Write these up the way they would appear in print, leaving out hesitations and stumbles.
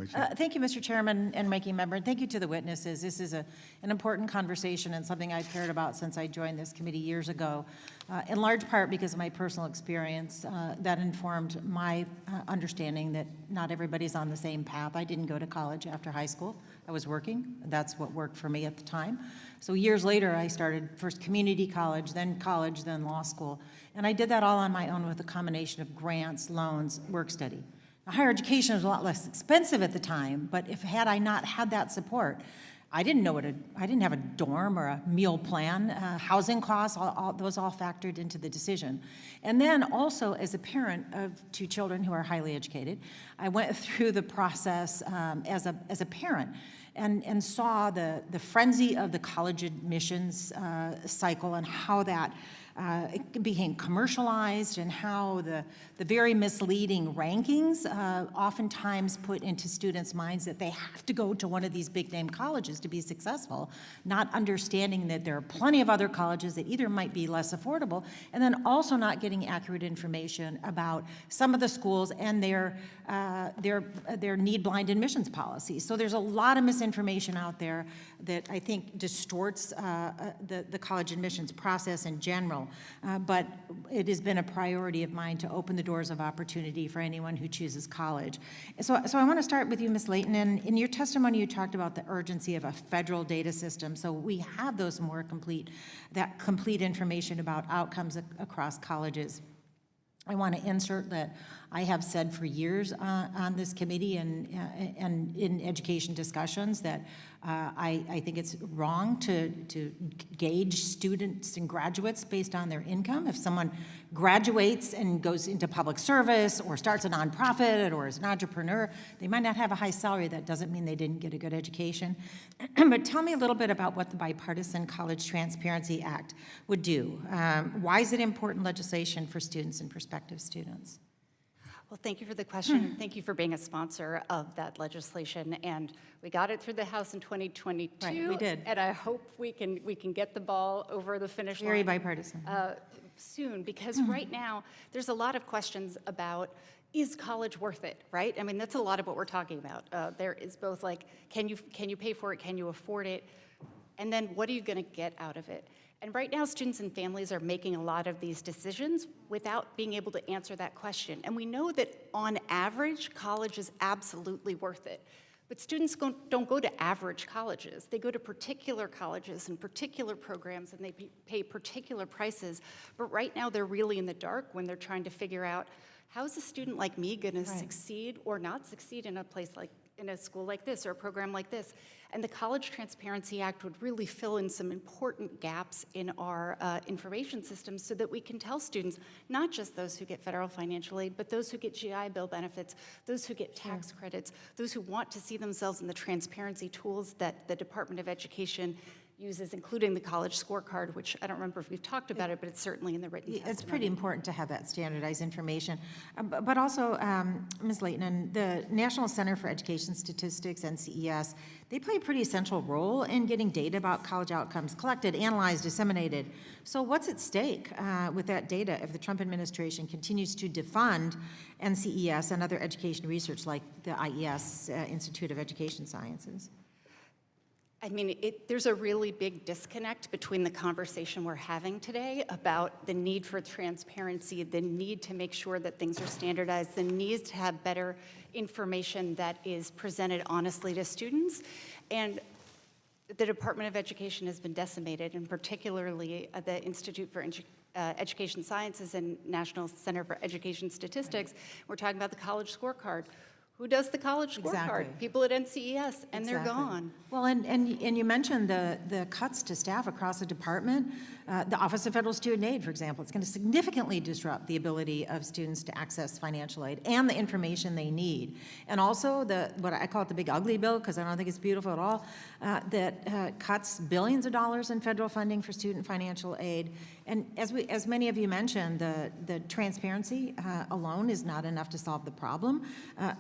Bonamici. Thank you, Mr. Chairman and Ranking Member, and thank you to the witnesses. This is an important conversation and something I've cared about since I joined this committee years ago, in large part because of my personal experience that informed my understanding that not everybody's on the same path. I didn't go to college after high school. I was working. That's what worked for me at the time. So years later, I started first community college, then law school. And I did that all on my own with a combination of grants, loans, work study. Now, higher education was a lot less expensive at the time, but had I not had that support, I didn't have a dorm or a meal plan, housing costs, those all factored into the decision. And then also as a parent of two children who are highly educated, I went through the process as a parent and saw the frenzy of the college admissions cycle and how that it became commercialized and how the very misleading rankings oftentimes put into students' minds that they have to go to one of these big name colleges to be successful, not understanding that there are plenty of other colleges that either might be less affordable, and then also not getting accurate information about some of the schools and their need-blind admissions policies. So there's a lot of misinformation out there that I think distorts the college admissions process in general. But it has been a priority of mine to open the doors of opportunity for anyone who chooses college. So I want to start with you, Ms. Layton. And in your testimony, you talked about the urgency of a federal data system. So we have those more complete information about outcomes across colleges. I want to insert that I have said for years on this committee and in education discussions that I think it's wrong to gauge students and graduates based on their income. If someone graduates and goes into public service or starts a nonprofit or is an entrepreneur, they might not have a high salary. That doesn't mean they didn't get a good education. But tell me a little bit about what the Bipartisan College Transparency Act would do. Why is it important legislation for students and prospective students? Well, thank you for the question, and thank you for being a sponsor of that legislation. And we got it through the House in 2022. Right, we did. And I hope we can get the ball over the finish line. Very bipartisan. Soon, because right now there's a lot of questions about, is college worth it, right? I mean, that's a lot of what we're talking about. There is both like, can you pay for it? Can you afford it? And then what are you going to get out of it? And right now, students and families are making a lot of these decisions without being able to answer that question. And we know that on average, college is absolutely worth it. But students don't go to average colleges. They go to particular colleges and particular programs, and they pay particular prices. But right now, they're really in the dark when they're trying to figure out, how's a student like me going to succeed or not succeed in a school like this or a program like this? And the College Transparency Act would really fill in some important gaps in our information systems so that we can tell students, not just those who get federal financial aid, but those who get GI Bill benefits, those who get tax credits, those who want to see themselves in the transparency tools that the Department of Education uses, including the college scorecard, which I don't remember if we've talked about it, but it's certainly in the written testimony. It's pretty important to have that standardized information. But also, Ms. Layton, the National Center for Education Statistics, NCES, they play a pretty essential role in getting data about college outcomes collected, analyzed, disseminated. So what's at stake with that data if the Trump administration continues to defund NCES and other education research like the IES, Institute of Education Sciences? I mean, there's a really big disconnect between the conversation we're having today about the need for transparency, the need to make sure that things are standardized, the need to have better information that is presented honestly to students. And the Department of Education has been decimated, and particularly the Institute for Education Sciences and National Center for Education Statistics. We're talking about the college scorecard. Who does the college scorecard? Exactly. People at NCES, and they're gone. Well, and you mentioned the cuts to staff across the department. The Office of Federal Student Aid, for example, it's going to significantly disrupt the ability of students to access financial aid and the information they need. And also what I call it the big ugly bill, because I don't think it's beautiful at all, that cuts billions of dollars in federal funding for student financial aid And as many of you mentioned, the transparency alone is not enough to solve the problem.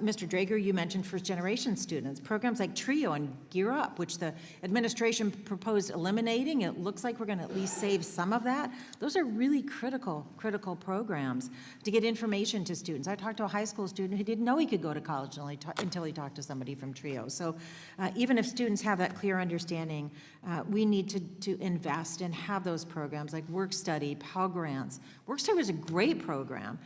Mr. Drager, you mentioned first-generation students. Programs like TRIO and Gear Up, which the administration proposed eliminating, it looks like we're going to at least save some of that. Those are really critical programs to get information to students. I talked to a high school student who didn't know he could go to college until he talked to somebody from TRIO. So even if students have that clear understanding, we need to invest and have those programs like Work Study, Pell Grants. Work Study was a great program.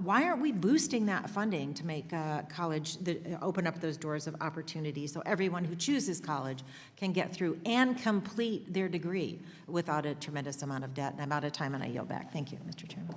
Why aren't we boosting that funding to make college, open up those doors of opportunity so everyone who chooses college can get through and complete their degree without a tremendous amount of debt? And I'm out of time and I yield back. Thank you, Mr. Chairman.